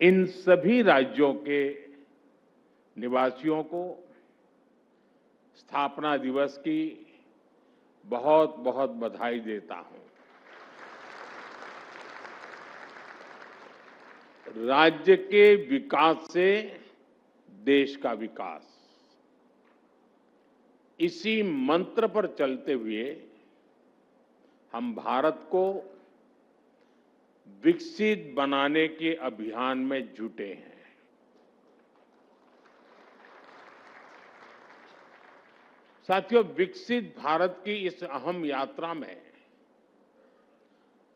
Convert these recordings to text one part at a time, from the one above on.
इन सभी राज्यों के निवासियों को स्थापना दिवस की बहुत बहुत बधाई देता हूं। राज्य के विकास से देश का विकास, इसी मंत्र पर चलते हुए हम भारत को विकसित बनाने के अभियान में जुटे हैं। साथियों, विकसित भारत की इस अहम यात्रा में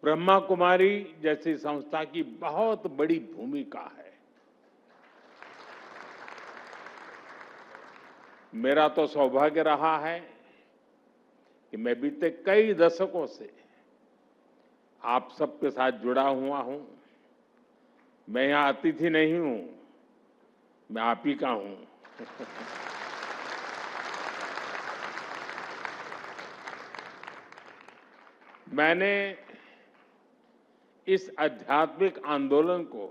ब्रह्मा कुमारी जैसी संस्था की बहुत बड़ी भूमिका है। मेरा तो सौभाग्य रहा है कि मैं बीते कई दशकों से आप सबके साथ जुड़ा हुआ हूं। मैं यहां अतिथि नहीं हूं, मैं आप ही का हूं। मैंने इस आध्यात्मिक आंदोलन को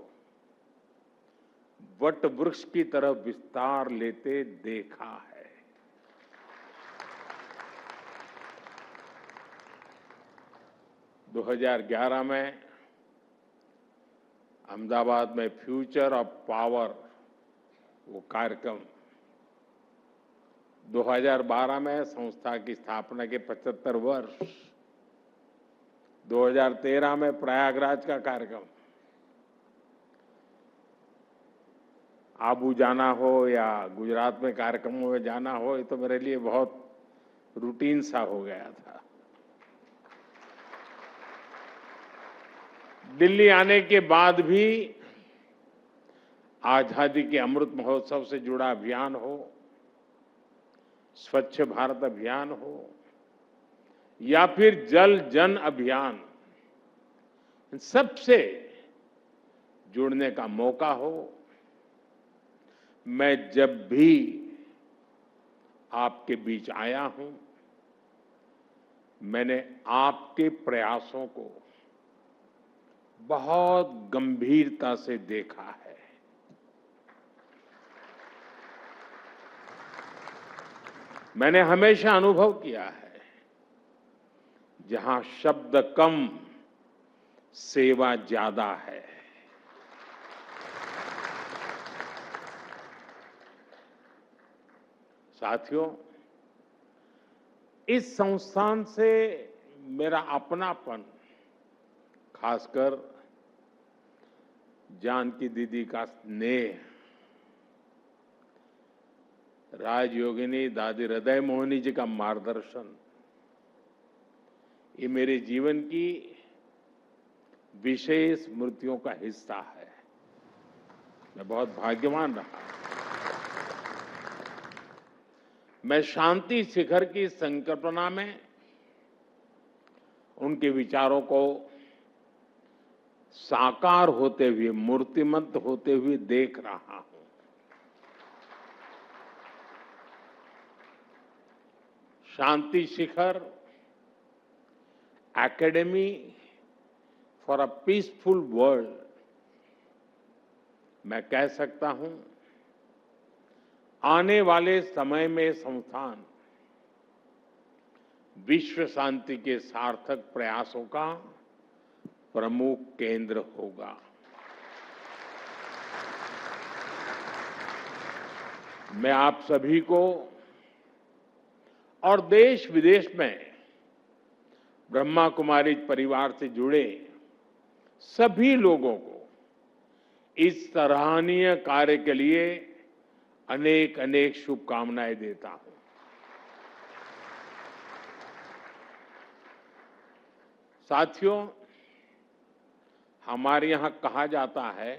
वट वृक्ष की तरफ विस्तार लेते देखा है। दो 2011 में अहमदाबाद में फ्यूचर ऑफ पावर वो कार्यक्रम, 2012 में संस्था की स्थापना के 75 वर्ष, 2013 में प्रयागराज का कार्यक्रम, आबू जाना हो या गुजरात में कार्यक्रमों में जाना हो, ये तो मेरे लिए बहुत रूटीन सा हो गया था। दिल्ली आने के बाद भी आजादी के अमृत महोत्सव से जुड़ा अभियान हो, स्वच्छ भारत अभियान हो या फिर जल जन अभियान, इन सबसे जुड़ने का मौका हो, मैं जब भी आपके बीच आया हूं, मैंने आपके प्रयासों को बहुत गंभीरता से देखा है। मैंने हमेशा अनुभव किया है, जहां शब्द कम सेवा ज्यादा है। साथियों, इस संस्थान से मेरा अपनापन, खासकर जानकी दीदी का स्नेह, राजयोगिनी दादी हृदय मोहिनी जी का मार्गदर्शन, ये मेरे जीवन की विशेष स्मृतियों का हिस्सा है। मैं बहुत भाग्यवान रहा। मैं शांति शिखर की संकल्पना में उनके विचारों को साकार होते हुए, मूर्तिमंत होते हुए देख रहा हूं। Shanti Shikhar academy for a peaceful world, मैं कह सकता हूं, आने वाले समय में संस्थान विश्व शांति के सार्थक प्रयासों का प्रमुख केंद्र होगा। मैं आप सभी को और देश विदेश में ब्रह्मा कुमारी परिवार से जुड़े सभी लोगों को इस सराहनीय कार्य के लिए अनेक अनेक शुभकामनाएं देता हूं। साथियों, हमारे यहां कहा जाता है,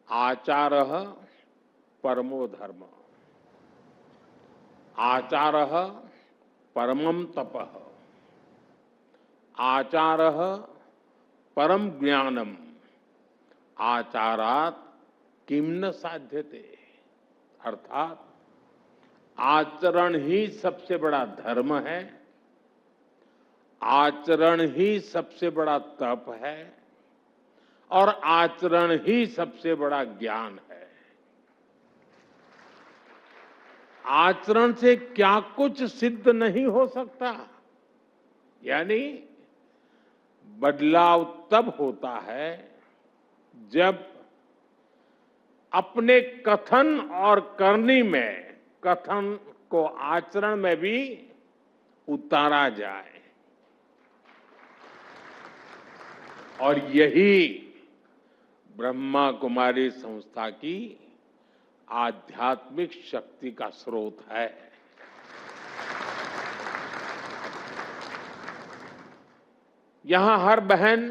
आचारः परमो धर्म, आचारः परमं तपः, आचारः परम ज्ञानम, आचारात् किम न साध्यते। अर्थात आचरण ही सबसे बड़ा धर्म है, आचरण ही सबसे बड़ा तप है और आचरण ही सबसे बड़ा ज्ञान है। आचरण से क्या कुछ सिद्ध नहीं हो सकता। यानी बदलाव तब होता है जब अपने कथन और करनी में, कथन को आचरण में भी उतारा जाए। और यही ब्रह्मा कुमारी संस्था की आध्यात्मिक शक्ति का स्रोत है। यहां हर बहन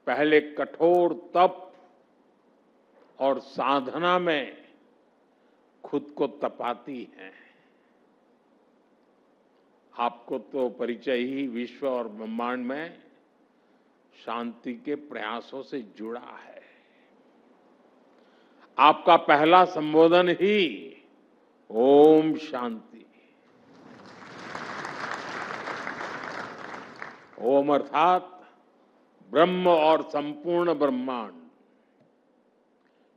पहले कठोर तप और साधना में खुद को तपाती है। आपको तो परिचय ही विश्व और ब्रह्मांड में शांति के प्रयासों से जुड़ा है। आपका पहला संबोधन ही ओम शांति। ओम अर्थात ब्रह्म और संपूर्ण ब्रह्मांड,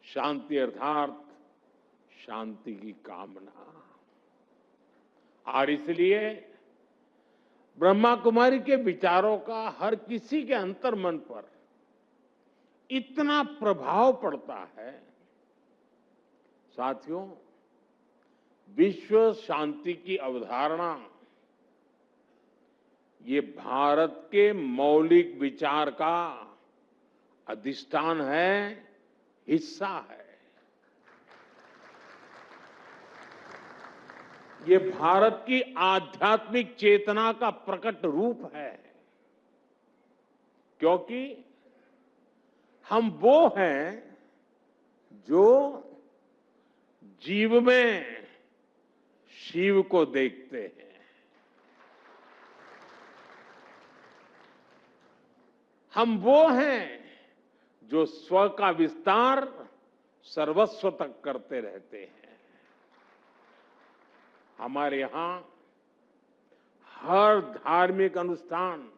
शांति अर्थात शांति की कामना। और इसलिए ब्रह्मा कुमारी के विचारों का हर किसी के अंतर्मन पर इतना प्रभाव पड़ता है। साथियों, विश्व शांति की अवधारणा ये भारत के मौलिक विचार का अधिष्ठान है, हिस्सा है। ये भारत की आध्यात्मिक चेतना का प्रकट रूप है, क्योंकि हम वो हैं जो जीव में शिव को देखते हैं। हम वो हैं जो स्व का विस्तार सर्वस्व तक करते रहते हैं। हमारे यहां हर धार्मिक अनुष्ठान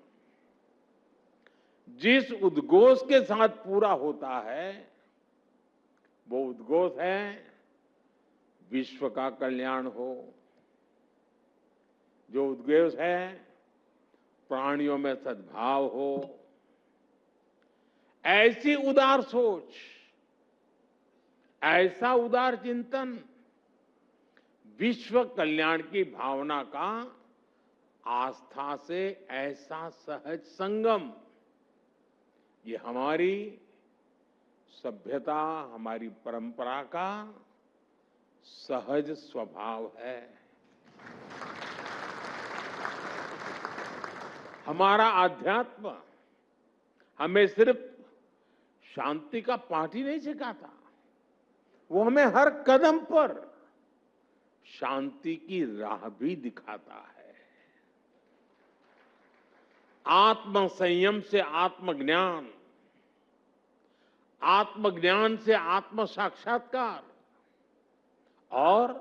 जिस उद्घोष के साथ पूरा होता है, वो उद्घोष है विश्व का कल्याण हो। जो उद्घोष है प्राणियों में सद्भाव हो। ऐसी उदार सोच, ऐसा उदार चिंतन, विश्व कल्याण की भावना का आस्था से ऐसा सहज संगम, ये हमारी सभ्यता, हमारी परंपरा का सहज स्वभाव है। हमारा अध्यात्म हमें सिर्फ शांति का पाठ ही नहीं सिखाता, वो हमें हर कदम पर शांति की राह भी दिखाता है। आत्म संयम से आत्मज्ञान, आत्मज्ञान से आत्म साक्षात्कार और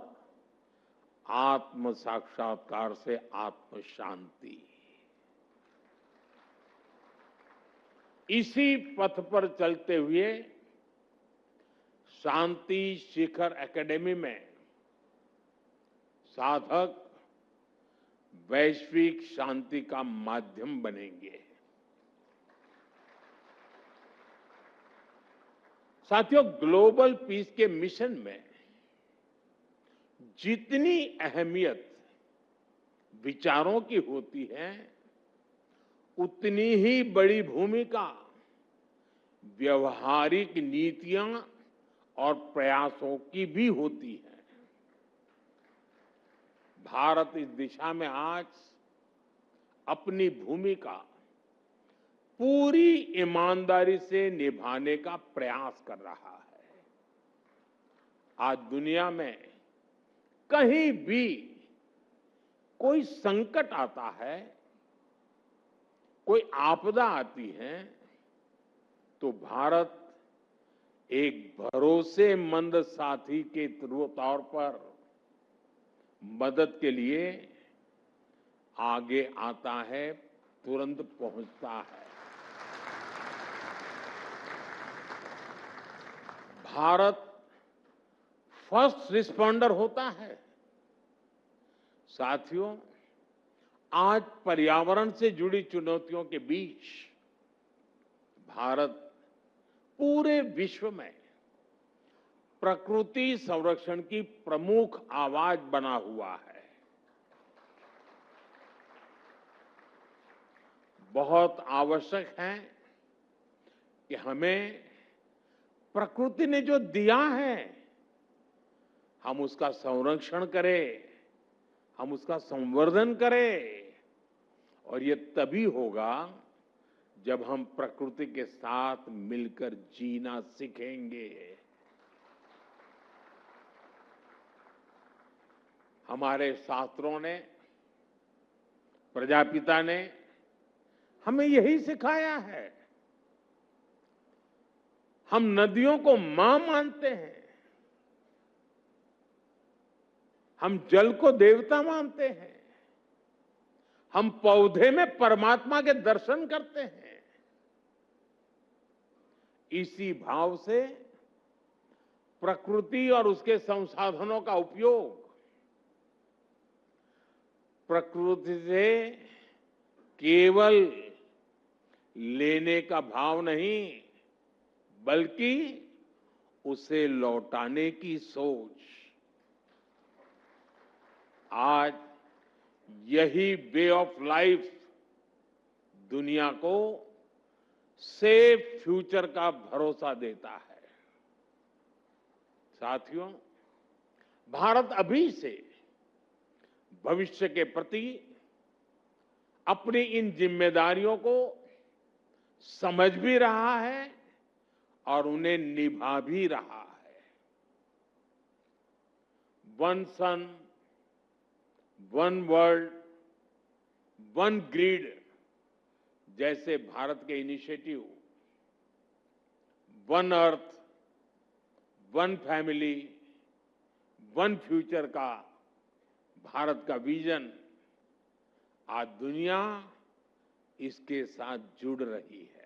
आत्म साक्षात्कार से आत्म शांति। इसी पथ पर चलते हुए शांति शिखर एकेडमी में साधक वैश्विक शांति का माध्यम बनेंगे। साथियों, ग्लोबल पीस के मिशन में जितनी अहमियत विचारों की होती है, उतनी ही बड़ी भूमिका व्यवहारिक नीतियां और प्रयासों की भी होती है। भारत इस दिशा में आज अपनी भूमिका पूरी ईमानदारी से निभाने का प्रयास कर रहा है। आज दुनिया में कहीं भी कोई संकट आता है, कोई आपदा आती है, तो भारत एक भरोसेमंद साथी के तौर पर मदद के लिए आगे आता है, तुरंत पहुंचता है। भारत फर्स्ट रिस्पॉन्डर होता है। साथियों, आज पर्यावरण से जुड़ी चुनौतियों के बीच भारत पूरे विश्व में प्रकृति संरक्षण की प्रमुख आवाज बना हुआ है। बहुत आवश्यक है कि हमें प्रकृति ने जो दिया है, हम उसका संरक्षण करें, हम उसका संवर्धन करें, और ये तभी होगा जब हम प्रकृति के साथ मिलकर जीना सीखेंगे। हमारे शास्त्रों ने, प्रजापिता ने हमें यही सिखाया है। हम नदियों को मां मानते हैं, हम जल को देवता मानते हैं, हम पौधे में परमात्मा के दर्शन करते हैं। इसी भाव से प्रकृति और उसके संसाधनों का उपयोग प्रकृति से केवल लेने का भाव नहीं, बल्कि उसे लौटाने की सोच। आज यही वे ऑफ लाइफ दुनिया को सेफ फ्यूचर का भरोसा देता है। साथियों, भारत अभी से भविष्य के प्रति अपनी इन जिम्मेदारियों को समझ भी रहा है और उन्हें निभा भी रहा है। वन सन, वन वर्ल्ड, वन ग्रिड जैसे भारत के initiative, one earth, one family, one future का भारत का विजन, आज दुनिया इसके साथ जुड़ रही है।